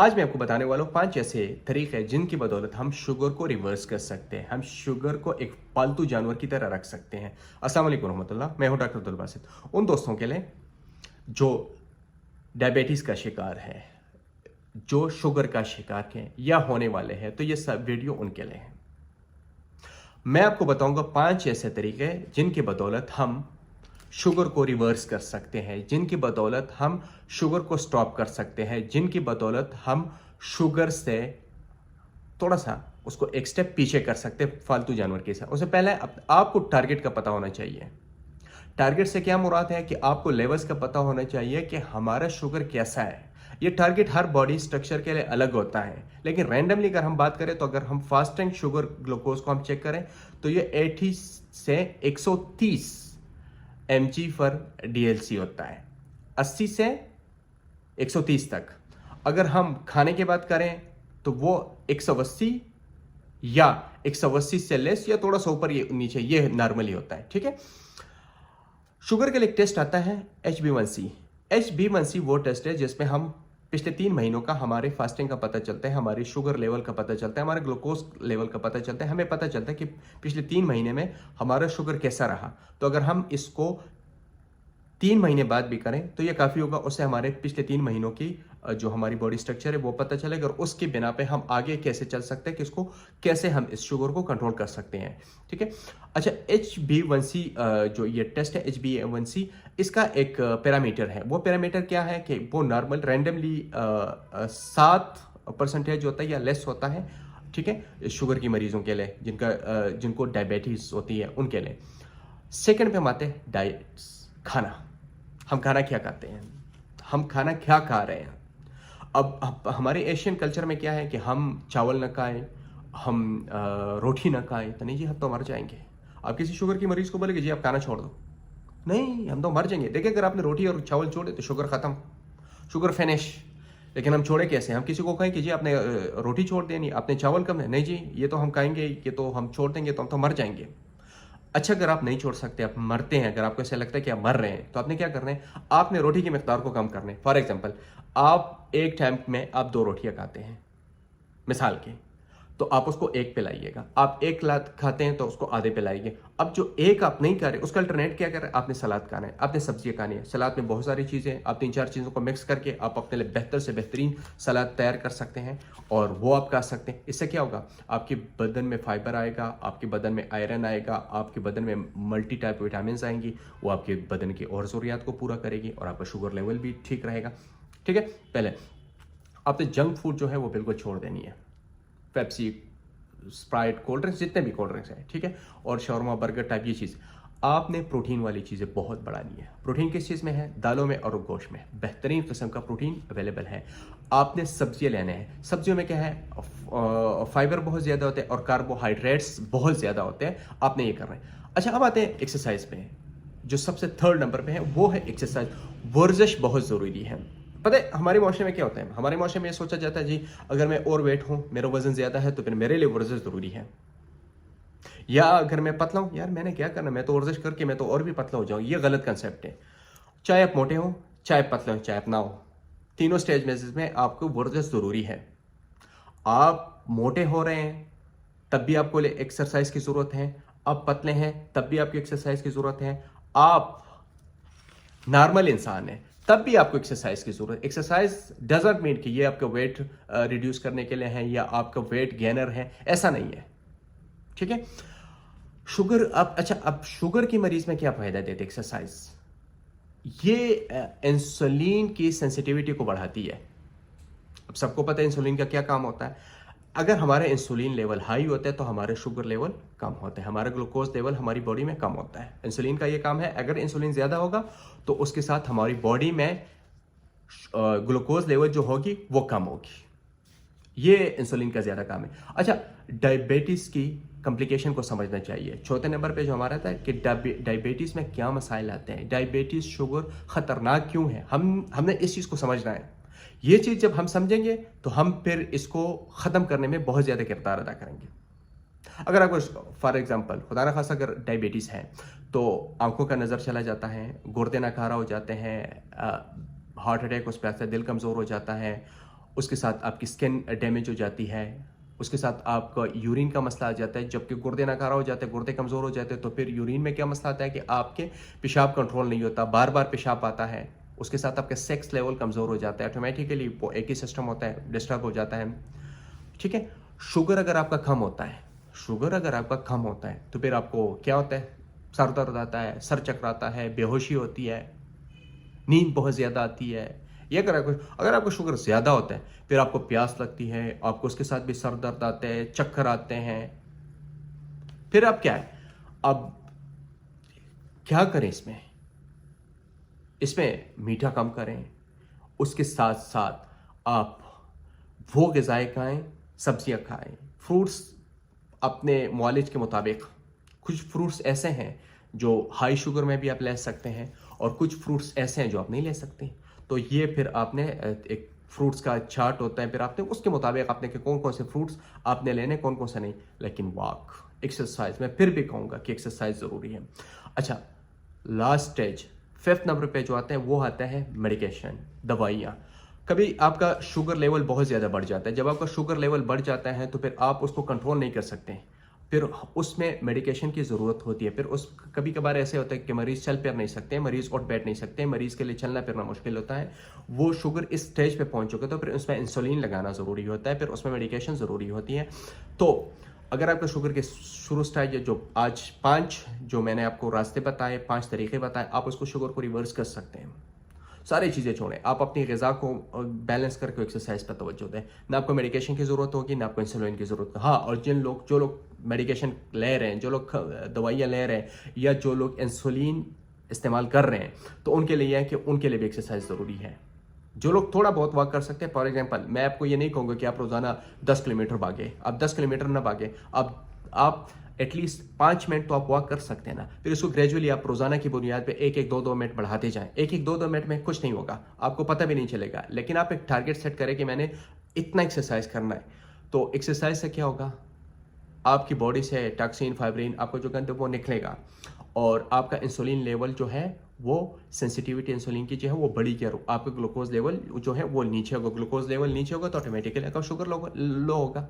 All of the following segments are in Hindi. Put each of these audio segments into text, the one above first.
आज मैं आपको बताने वाला हूँ 5 ऐसे तरीके हैं जिनकी बदौलत हम शुगर को रिवर्स कर सकते हैं। हम शुगर को एक पालतू जानवर की तरह रख सकते हैं। अस्सलाम वालेकुम रहमतुल्लाह। मैं हूँ डॉक्टर अब्दुल बासित। उन दोस्तों के लिए जो डायबिटीज़ का शिकार है, जो शुगर का शिकार हैं या होने वाले हैं, तो ये सब वीडियो उनके लिए है। मैं आपको बताऊंगा 5 ऐसे तरीके जिनकी बदौलत हम शुगर को रिवर्स कर सकते हैं, जिनकी बदौलत हम शुगर को स्टॉप कर सकते हैं, जिनकी बदौलत हम शुगर से थोड़ा सा उसको एक स्टेप पीछे कर सकते हैं फालतू जानवर के साथ। उससे पहले आपको टारगेट का पता होना चाहिए। टारगेट से क्या मुराद है कि आपको लेवल्स का पता होना चाहिए कि हमारा शुगर कैसा है। ये टारगेट हर बॉडी स्ट्रक्चर के लिए अलग होता है, लेकिन रैंडमली अगर हम बात करें तो अगर हम फास्टिंग शुगर ग्लूकोज को हम चेक करें तो ये 80 से 130 mg फॉर DLC होता है, 80 से 130 तक। अगर हम खाने की बात करें तो वो 180 या 180 से लेस या थोड़ा सा ऊपर ये नीचे ये नॉर्मली होता है। ठीक है। शुगर के लिए एक टेस्ट आता है HbA1c। HbA1c वो टेस्ट है जिसमें हम पिछले 3 महीनों का हमारे फास्टिंग का पता चलता है, हमारी शुगर लेवल का पता चलता है, हमारे ग्लूकोज लेवल का पता चलता है। हमें पता चलता है कि पिछले 3 महीने में हमारा शुगर कैसा रहा। तो अगर हम इसको 3 महीने बाद भी करें तो ये काफ़ी होगा। उससे हमारे पिछले 3 महीनों की जो हमारी बॉडी स्ट्रक्चर है वो पता चलेगा और उसके बिना पे हम आगे कैसे चल सकते हैं कि इसको कैसे हम इस शुगर को कंट्रोल कर सकते हैं। ठीक है। अच्छा, HbA1c जो ये टेस्ट है HbA1c, इसका एक पैरामीटर है। वो पैरामीटर क्या है कि वो नॉर्मल रैंडमली 7% होता है या लेस होता है। ठीक है, शुगर की मरीजों के लिए जिनको डायबिटीज़ होती है उनके लिए। सेकेंड पे हम आते हैं डाइट्स, खाना। हम खाना क्या खाते हैं, हम खाना क्या खा रहे हैं। अब हमारे एशियन कल्चर में क्या है कि हम चावल ना खाएं, हम रोटी ना खाएं तो नहीं जी हम तो मर जाएंगे। आप किसी शुगर की मरीज को बोलेंगे जी आप खाना छोड़ दो, नहीं हम तो मर जाएंगे। देखिए अगर आपने रोटी और चावल छोड़े तो शुगर खत्म, शुगर फिनिश। लेकिन हम छोड़े कैसे? हम किसी को कहें कि जी आपने रोटी छोड़ देनी, आपने चावल कम है, नहीं जी ये तो हम खाएंगे, ये तो हम छोड़ देंगे तो हम तो मर जाएंगे। अच्छा, अगर आप नहीं छोड़ सकते, आप मरते हैं, अगर आपको ऐसा लगता है कि आप मर रहे हैं तो आपने क्या करना है, आपने रोटी की मिकदार को कम करना है। फॉर एग्जांपल, आप एक टाइम में आप 2 रोटियां खाते हैं मिसाल के, तो आप उसको एक पे लाइएगा। आप एक लात खाते हैं तो उसको आधे पे लाइए। अब जो एक आप नहीं खा रहे उसका अल्टरनेट क्या कर रहे हैं, आपने सलाद खाना है, आपने सब्जियां खानी है। सलाद में बहुत सारी चीज़ें, आप 3-4 चीज़ों को मिक्स करके आप अपने लिए बेहतर से बेहतरीन सलाद तैयार कर सकते हैं और वो आप खा सकते हैं। इससे क्या होगा, आपके बदन में फाइबर आएगा, आपके बदन में आयरन आएगा, आपके बदन में मल्टी टाइप विटामिन आएंगी, वो आपके बदन की और ज़रूरियात को पूरा करेगी और आपका शुगर लेवल भी ठीक रहेगा। ठीक है। पहले आपने जंक फूड जो है वो बिल्कुल छोड़ देनी है। पेप्सी, स्प्राइट, कोल्ड ड्रिंक्स, जितने भी कोल्ड ड्रिंक्स हैं, ठीक है, और शौरमा, बर्गर टाइप ये चीज़। आपने प्रोटीन वाली चीज़ें बहुत बढ़ानी है। प्रोटीन किस चीज़ में है? दालों में और गोश्त में बेहतरीन किस्म का प्रोटीन अवेलेबल है। आपने सब्जियां लेने हैं। सब्जियों में क्या है, फाइबर बहुत ज़्यादा होते हैं और कार्बोहाइड्रेट्स बहुत ज़्यादा होते हैं। आपने ये करना है। अच्छा, अब आते हैं एक्सरसाइज पे। जो सबसे थर्ड नंबर पे है वो है एक्सरसाइज। वर्जिश बहुत ज़रूरी है। पता है हमारे माशरे में क्या होता है, हमारे माशरे में ये सोचा जाता है जी अगर मैं ओवर वेट हूँ, मेरा वजन ज़्यादा है तो फिर मेरे लिए वर्जिश ज़रूरी है। या अगर मैं पतला हूँ, यार मैंने क्या करना, मैं तो वर्जिश करके मैं तो और भी पतला हो जाऊँ। ये गलत कंसेप्ट है। चाहे आप मोटे हो, चाहे पतले हो, चाहे आप ना हो, तीनों स्टेज में आपको वर्जिश ज़रूरी है। आप मोटे हो रहे हैं तब भी आपको एक्सरसाइज की ज़रूरत है, आप पतले हैं तब भी आपको एक्सरसाइज की ज़रूरत है, आप नॉर्मल इंसान है तब भी आपको एक्सरसाइज की जरूरत है। एक्सरसाइज डजंट मीन कि ये आपका वेट रिड्यूस करने के लिए है या आपका वेट गेनर है, ऐसा नहीं है। ठीक है। शुगर अब शुगर की मरीज में क्या फायदा देते एक्सरसाइज, ये इंसुलिन की सेंसिटिविटी को बढ़ाती है। अब सबको पता है इंसुलिन का क्या काम होता है। अगर हमारे इंसुलिन लेवल हाई होता है तो हमारे शुगर लेवल कम होते हैं, हमारा ग्लूकोज लेवल हमारी बॉडी में कम होता है। इंसुलिन का ये काम है। अगर इंसुलिन ज़्यादा होगा तो उसके साथ हमारी बॉडी में ग्लूकोज लेवल जो होगी वो कम होगी। ये इंसुलिन का ज़्यादा काम है। अच्छा, डायबिटीज़ की कॉम्प्लिकेशन को समझना चाहिए। चौथे नंबर पे जो हमारा था कि डायबिटीज़ में क्या मसाइल आते हैं, डायबिटीज़ शुगर ख़तरनाक क्यों है, हमने इस चीज़ को समझना है। ये चीज़ जब हम समझेंगे तो हम फिर इसको ख़त्म करने में बहुत ज़्यादा किरदार अदा करेंगे। अगर आपको फॉर एग्जांपल खुदा ना खासा अगर डायबिटीज़ है तो आंखों का नज़र चला जाता है, गुर्दे नाकारा हो जाते हैं, हार्ट अटैक उस पर आता है, दिल कमज़ोर हो जाता है उसके साथ आपकी स्किन डैमेज हो जाती है, उसके साथ आपका यूरिन का मसला आ जाता है। जबकि गुर्दे नकारा हो जाते हैं, गुर्दे कमज़ोर हो जाते हैं, तो फिर यूरिन में क्या मसला आता है कि आपके पेशाब कंट्रोल नहीं होता, बार बार पेशाब आता है। उसके साथ आपका सेक्स लेवल कमज़ोर हो जाता है, ऑटोमेटिकली वो एक ही सिस्टम होता है, डिस्टर्ब हो जाता है। ठीक है। शुगर अगर आपका कम होता है, शुगर अगर आपका कम होता है तो फिर आपको क्या होता है, सर दर्द आता है, सर चकराता है, बेहोशी होती है, नींद बहुत ज़्यादा आती है। ये अगर आपको शुगर ज़्यादा होता है फिर आपको प्यास लगती है, आपको उसके साथ भी सर दर्द आते हैं, चक्कर आते हैं। फिर आप क्या है, अब क्या करें इसमें, इसमें मीठा कम करें। उसके साथ साथ आप वो ग़िज़ाएँ खाएँ, सब्जियाँ खाएँ, फ्रूट्स अपने मॉलेज के मुताबिक। कुछ फ्रूट्स ऐसे हैं जो हाई शुगर में भी आप ले सकते हैं और कुछ फ्रूट्स ऐसे हैं जो आप नहीं ले सकते। तो ये फिर आपने एक फ्रूट्स का चार्ट होता है, फिर आपने उसके मुताबिक आपने कि कौन कौन से फ्रूट्स आपने लेने, कौन कौन से नहीं। लेकिन वॉक, एक्सरसाइज, मैं फिर भी कहूँगा कि एक्सरसाइज ज़रूरी है। अच्छा, लास्ट स्टेज 5th नंबर पे जो आता है वो आता है मेडिकेशन, दवाइयाँ। कभी आपका शुगर लेवल बहुत ज़्यादा बढ़ जाता है, जब आपका शुगर लेवल बढ़ जाता है तो फिर आप उसको कंट्रोल नहीं कर सकते, फिर उसमें मेडिकेशन की ज़रूरत होती है। फिर उस कभी कभार ऐसे होता है कि मरीज़ चल फिर नहीं सकते, मरीज़ उठ बैठ नहीं सकते, मरीज़ के लिए चलना फिरना मुश्किल होता है। वो शुगर इस स्टेज पे पहुंच चुके तो फिर उसमें इंसुलिन लगाना ज़रूरी होता है, फिर उसमें मेडिकेशन ज़रूरी होती है। तो अगर आपका शुगर के शुरू स्टेज जो आज 5 जो मैंने आपको रास्ते बताए, 5 तरीके बताए, आप उसको शुगर को रिवर्स कर सकते हैं। सारी चीज़ें छोड़ें, आप अपनी ग़िज़ा को बैलेंस करके एक्सरसाइज पर तवज्जो दें। ना आपको मेडिकेशन की ज़रूरत होगी, ना आपको इंसुलिन की ज़रूरत। हाँ, और जो लोग मेडिकेशन ले रहे हैं, जो लोग दवाइयाँ ले रहे हैं, या जो लोग इंसुलिन इस्तेमाल कर रहे हैं, तो उनके लिए है कि उनके लिए भी एक्सरसाइज ज़रूरी है। जो लोग थोड़ा बहुत वॉक कर सकते हैं, फॉर एग्जांपल मैं आपको ये नहीं कहूँगा कि आप रोज़ाना 10 किलोमीटर भागे, आप 10 किलोमीटर ना भागे, अब आप एटलीस्ट 5 मिनट तो आप वॉक कर सकते हैं ना। फिर इसको ग्रेजुअली आप रोज़ाना की बुनियाद पे 1-1, 2-2 मिनट बढ़ाते जाएं। 1-1, 2-2 मिनट में कुछ नहीं होगा, आपको पता भी नहीं चलेगा। लेकिन आप एक टारगेट सेट करें कि मैंने इतना एक्सरसाइज करना है। तो एक्सरसाइज से क्या होगा, आपकी बॉडी से टॉक्सिन, फाइब्रिन, आपको जो गंद वो निकलेगा और आपका इंसुलिन लेवल जो है वो सेंसिटिविटी इंसुलिन की जो है वो बढ़ी, आपका ग्लूकोज लेवल जो है वो नीचे होगा। ग्लूकोज लेवल नीचे होगा तो ऑटोमेटिकली आपका शुगर लो होगा।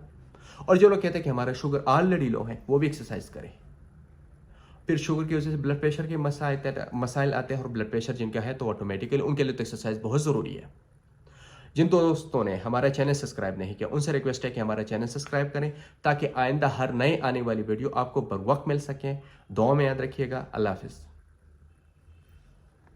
और जो लोग कहते हैं कि हमारा शुगर ऑलरेडी लो है, वो भी एक्सरसाइज करें। फिर शुगर की वजह से ब्लड प्रेशर के मसाइल आते हैं, और ब्लड प्रेशर जिनका है तो ऑटोमेटिकली उनके लिए तो एक्सरसाइज बहुत ज़रूरी है। जिन दोस्तों ने हमारा चैनल सब्सक्राइब नहीं किया उनसे रिक्वेस्ट है कि हमारा चैनल सब्सक्राइब करें, ताकि आइंदा हर नए आने वाली वीडियो आपको बर वक्त मिल सके। दुआ में याद रखिएगा। अल्लाह हाफिज़।